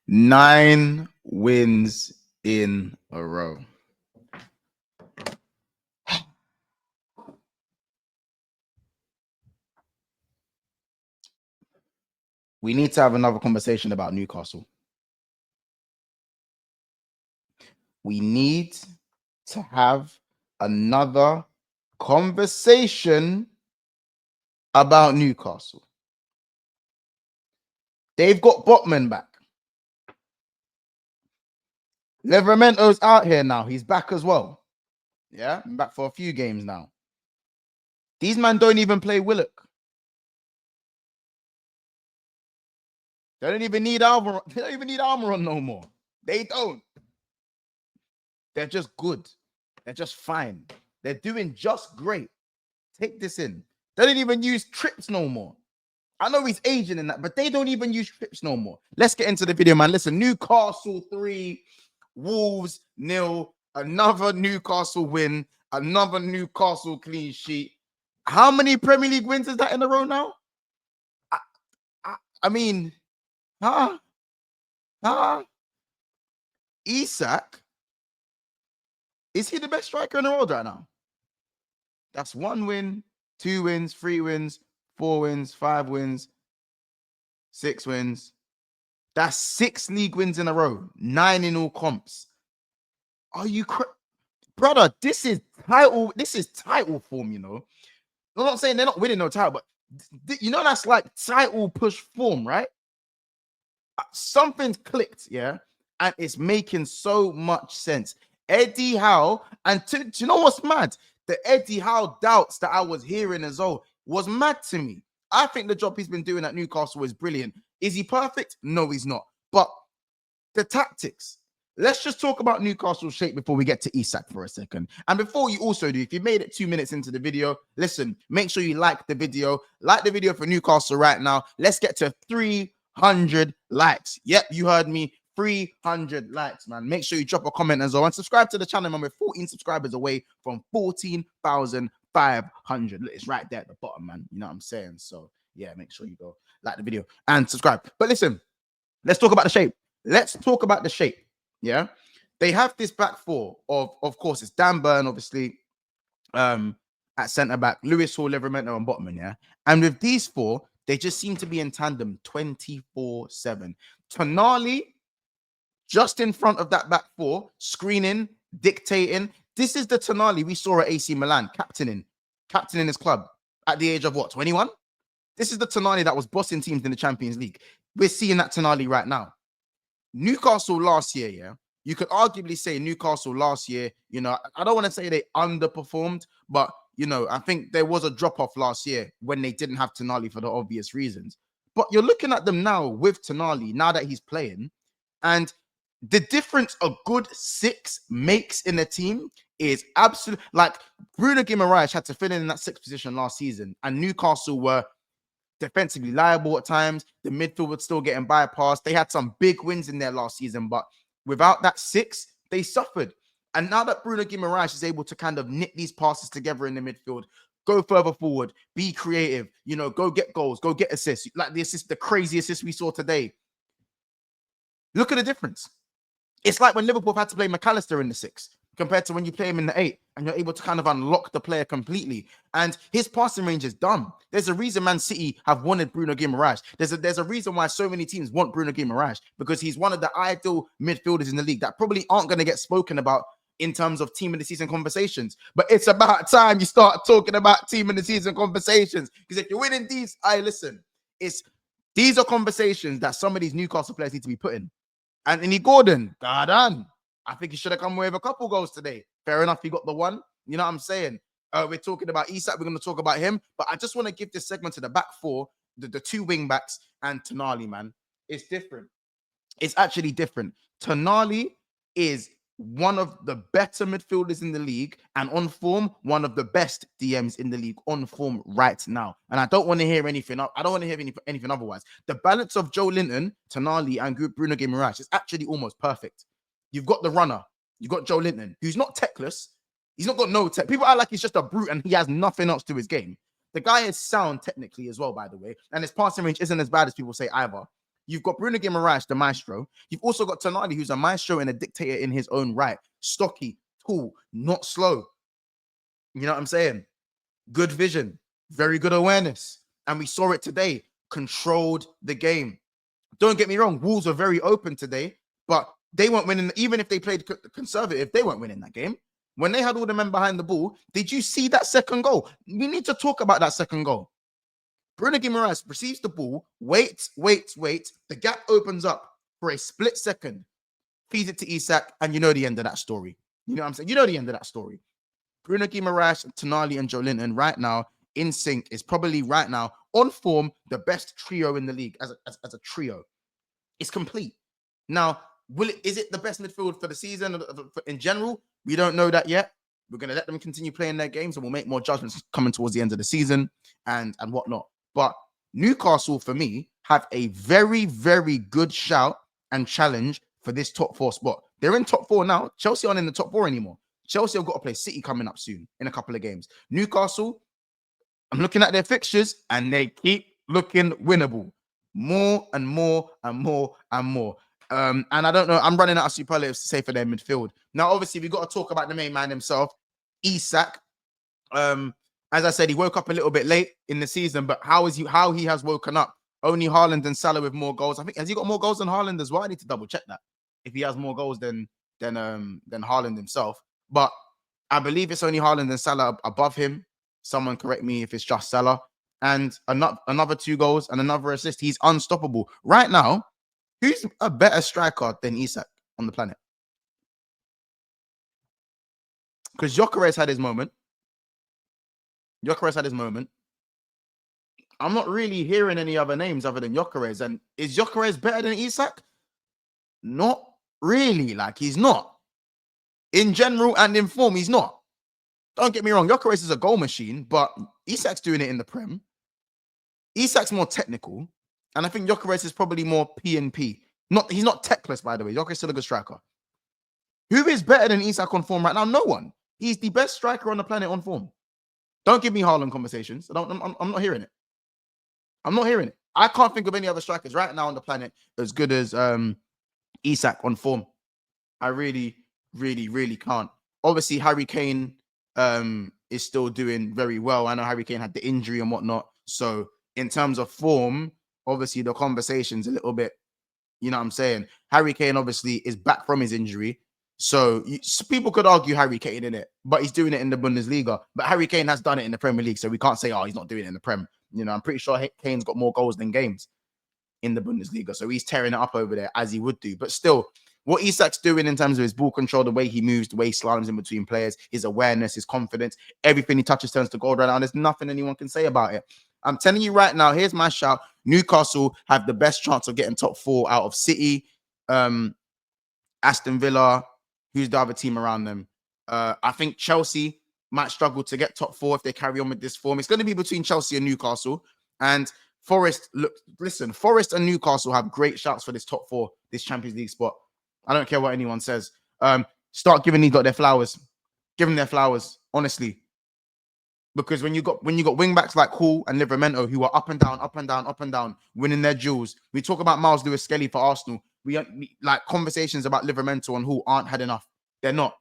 9 wins in a row. We need to have another conversation about Newcastle. We need to have another conversation about Newcastle. They've got Botman back. Liveramento's out here now. He's back as well. Yeah, back for a few games now. These men don't even play Willock. They don't even need armor. They don't even need armor on no more. They don't. They're just good. They're just fine. They're doing just great. Take this in. They don't even use trips no more. I know he's aging in that, but they don't even use trips no more. Let's get into the video, man. Listen, Newcastle 3, Wolves 0. Another Newcastle win. Another Newcastle clean sheet. How many Premier League wins is that in a row now? I mean, Isak, is he the best striker in the world right now? That's 1 win, 2 wins, 3 wins, 4 wins, 5 wins, 6 wins. That's 6 league wins in a row, 9 in all comps. Are you brother? This is title. This is title form. You know, I'm not saying they're not winning no title, but you know that's like title push form, right? Something's clicked, yeah, and it's making so much sense. Eddie Howe, and do you know what's mad? The Eddie Howe doubts that I was hearing as well was mad to me. I think the job he's been doing at Newcastle is brilliant. Is he perfect? No, he's not. But the tactics. Let's just talk about Newcastle's shape before we get to Isak for a second. And before you also do, if you made it 2 minutes into the video, listen, make sure you like the video. Like the video for Newcastle right now. Let's get to 300 likes. Yep, you heard me. 300 likes, man. Make sure you drop a comment as well. And subscribe to the channel, man. We're 14 subscribers away from 14,500. It's right there at the bottom, man. You know what I'm saying? So, yeah, make sure you go like the video and subscribe. But listen, let's talk about the shape. Let's talk about the shape. Yeah, they have this back four of course, it's Dan Burn, obviously, at centre back, Lewis Hall, Livermento, and Botman. Yeah, and with these four, they just seem to be in tandem 24/7. Tonali just in front of that back four, screening, dictating. This is the Tonali we saw at AC Milan, captaining his club at the age of what, 21? This is the Tonali that was bossing teams in the Champions League. We're seeing that Tonali right now. Newcastle last year, yeah, you could arguably say Newcastle last year, you know, I don't want to say they underperformed, but, you know, I think there was a drop-off last year when they didn't have Tonali for the obvious reasons. But you're looking at them now with Tonali, now that he's playing, and the difference a good 6 makes in a team is absolute. Like, Bruno Guimaraes had to fill in that 6th position last season, and Newcastle were defensively liable at times. The midfield was still getting bypassed. They had some big wins in there last season, but without that 6, they suffered. And now that Bruno Guimaraes is able to kind of knit these passes together in the midfield, go further forward, be creative, you know, go get goals, go get assists, like the crazy assist we saw today. Look at the difference. It's like when Liverpool had to play McAllister in the 6 compared to when you play him in the 8 and you're able to kind of unlock the player completely. And his passing range is done. There's a reason Man City have wanted Bruno Guimaraes. There's a reason why so many teams want Bruno Guimaraes, because he's one of the ideal midfielders in the league that probably aren't going to get spoken about in terms of team of the season conversations. But it's about time you start talking about team of the season conversations, because if you're winning these, listen, these are conversations that some of these Newcastle players need to be put in. Anthony Gordon, God, I think he should have come away with a couple goals today. Fair enough, he got the one. You know what I'm saying? We're talking about Isak. We're going to talk about him. But I just want to give this segment to the back four, the 2 wing backs, and Tonali, man. It's different. It's actually different. Tonali is one of the better midfielders in the league, and on form, one of the best DMs in the league on form right now. And I don't want to hear anything. I don't want to hear anything otherwise. The balance of Joe Linton, Tonali, and Bruno Guimaraes is actually almost perfect. You've got the runner. You've got Joe Linton, who's not techless. He's not got no tech. People act like he's just a brute and he has nothing else to his game. The guy is sound technically as well, by the way. And his passing range isn't as bad as people say either. You've got Bruno Guimaraes, the maestro. You've also got Tonali, who's a maestro and a dictator in his own right. Stocky, tall, not slow. You know what I'm saying? Good vision, very good awareness. And we saw it today. Controlled the game. Don't get me wrong, Wolves were very open today, but they weren't winning. Even if they played conservative, they weren't winning that game. When they had all the men behind the ball, did you see that second goal? We need to talk about that second goal. Bruno Guimaraes receives the ball, waits. The gap opens up for a split second, feeds it to Isak, and you know the end of that story. You know what I'm saying? You know the end of that story. Bruno Guimaraes, Tonali, and Joelinton right now in sync is probably right now on form the best trio in the league as a trio. It's complete. Now, is it the best midfield for the season in general? We don't know that yet. We're going to let them continue playing their games and we'll make more judgments coming towards the end of the season and whatnot. But Newcastle, for me, have a very, very good shout and challenge for this top 4 spot. They're in top 4 now. Chelsea aren't in the top 4 anymore. Chelsea have got to play City coming up soon in a couple of games. Newcastle, I'm looking at their fixtures and they keep looking winnable. More and more and more and more. And I don't know, I'm running out of superlatives to say for their midfield. Now, obviously, we've got to talk about the main man himself, Isak. As I said, he woke up a little bit late in the season, but how he has woken up? Only Haaland and Salah with more goals. I think, has he got more goals than Haaland as well? I need to double check that. If he has more goals than Haaland himself. But I believe it's only Haaland and Salah above him. Someone correct me if it's just Salah. And another 2 goals and another assist. He's unstoppable. Right now, who's a better striker than Isak on the planet? Because Gyökeres had his moment. I'm not really hearing any other names other than Gyökeres. And is Gyökeres better than Isak? Not really. Like, he's not. In general and in form, he's not. Don't get me wrong. Gyökeres is a goal machine, but Isak's doing it in the Prem. Isak's more technical. And I think Gyökeres is probably more P&P. He's not techless, by the way. Gyökeres is still a good striker. Who is better than Isak on form right now? No one. He's the best striker on the planet on form. Don't give me Haaland conversations. I'm not hearing it. I'm not hearing it. I can't think of any other strikers right now on the planet as good as Isak on form. I really, really, really can't. Obviously, Harry Kane is still doing very well. I know Harry Kane had the injury and whatnot. So in terms of form, obviously the conversation's a little bit, you know what I'm saying? Harry Kane obviously is back from his injury. So people could argue Harry Kane in it, but he's doing it in the Bundesliga. But Harry Kane has done it in the Premier League, so we can't say, oh, he's not doing it in the Prem. You know, I'm pretty sure Kane's got more goals than games in the Bundesliga. So he's tearing it up over there as he would do. But still, what Isak's doing in terms of his ball control, the way he moves, the way he slaloms in between players, his awareness, his confidence, everything he touches turns to gold right now. There's nothing anyone can say about it. I'm telling you right now, here's my shout. Newcastle have the best chance of getting top 4 out of City, Aston Villa. Who's the other team around them? I think Chelsea might struggle to get top 4 if they carry on with this form. It's going to be between Chelsea and Newcastle. And Forest, Forest and Newcastle have great shouts for this top 4, this Champions League spot. I don't care what anyone says. Start giving these lot their flowers. Give them their flowers, honestly. Because when you got wing backs like Hall and Livramento who are up and down, winning their duels. We talk about Miles Lewis-Skelly for Arsenal. We like conversations about Livramento and Hall aren't had enough. They're not.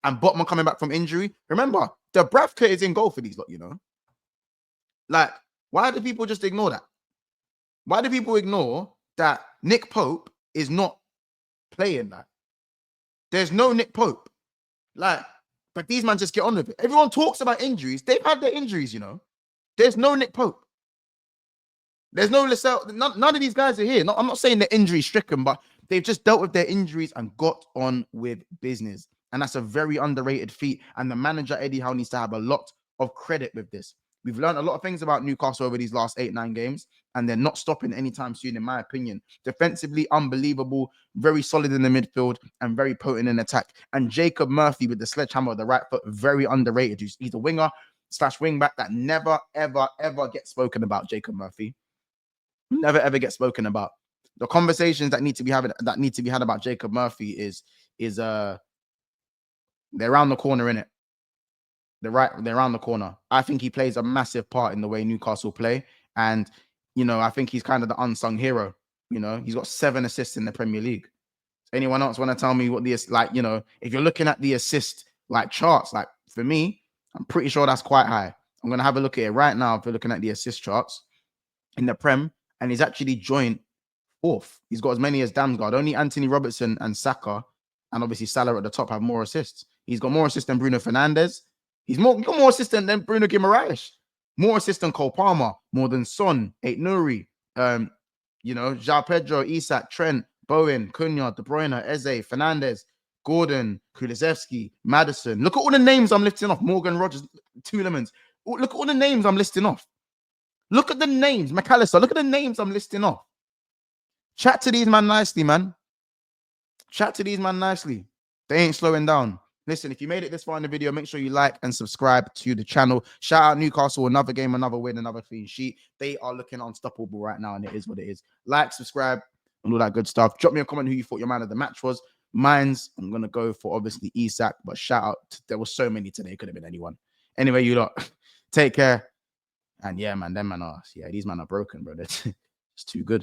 And Botman coming back from injury. Remember, the Bravka is in goal for these lot, you know. Like, why do people just ignore that? Why do people ignore that Nick Pope is not playing that? There's no Nick Pope. Like, but these men just get on with it. Everyone talks about injuries. They've had their injuries, you know. There's no Nick Pope. There's no Lascelles. None of these guys are here. I'm not saying they're injury stricken, but they've just dealt with their injuries and got on with business. And that's a very underrated feat. And the manager, Eddie Howe, needs to have a lot of credit with this. We've learned a lot of things about Newcastle over these last 8-9 games, and they're not stopping anytime soon, in my opinion. Defensively, unbelievable, very solid in the midfield, and very potent in attack. And Jacob Murphy with the sledgehammer of the right foot, very underrated. He's a winger / wing back that never, ever, ever gets spoken about, Jacob Murphy. Never, ever gets spoken about. The conversations that need to be had about Jacob Murphy is they're around the corner, innit? They're around the corner. I think he plays a massive part in the way Newcastle play. And, you know, I think he's kind of the unsung hero. You know, he's got 7 assists in the Premier League. Anyone else want to tell me what the, like, you know, if you're looking at the assist like charts, like for me, I'm pretty sure that's quite high. I'm going to have a look at it right now. If you're looking at the assist charts in the Prem, and he's actually joint 4th. He's got as many as Damsgaard. Only Anthony Robertson and Saka, and obviously Salah at the top, have more assists. He's got more assists than Bruno Fernandes. He's got more assists than Bruno Guimaraes. More assists than Cole Palmer. More than Son, Aït-Nouri, you know, João Pedro, Isak, Trent, Bowen, Cunha, De Bruyne, Eze, Fernandes, Gordon, Kulusevski, Maddison. Look at all the names I'm lifting off. Morgan Rogers, Tielemans. Look at all the names I'm listing off. Look at the names. McAllister, look at the names I'm listing off. Chat to these man nicely, man. Chat to these man nicely. They ain't slowing down. Listen, if you made it this far in the video, make sure you like and subscribe to the channel. Shout out Newcastle, another game, another win, another clean sheet. They are looking unstoppable right now, and it is what it is. Like, subscribe, and all that good stuff. Drop me a comment who you thought your man of the match was. Mine's, I'm going to go for, obviously, Isak, but shout out. There were so many today. It could have been anyone. Anyway, you lot, take care. And yeah, man, them man are, yeah, these men are broken, bro. It's too good.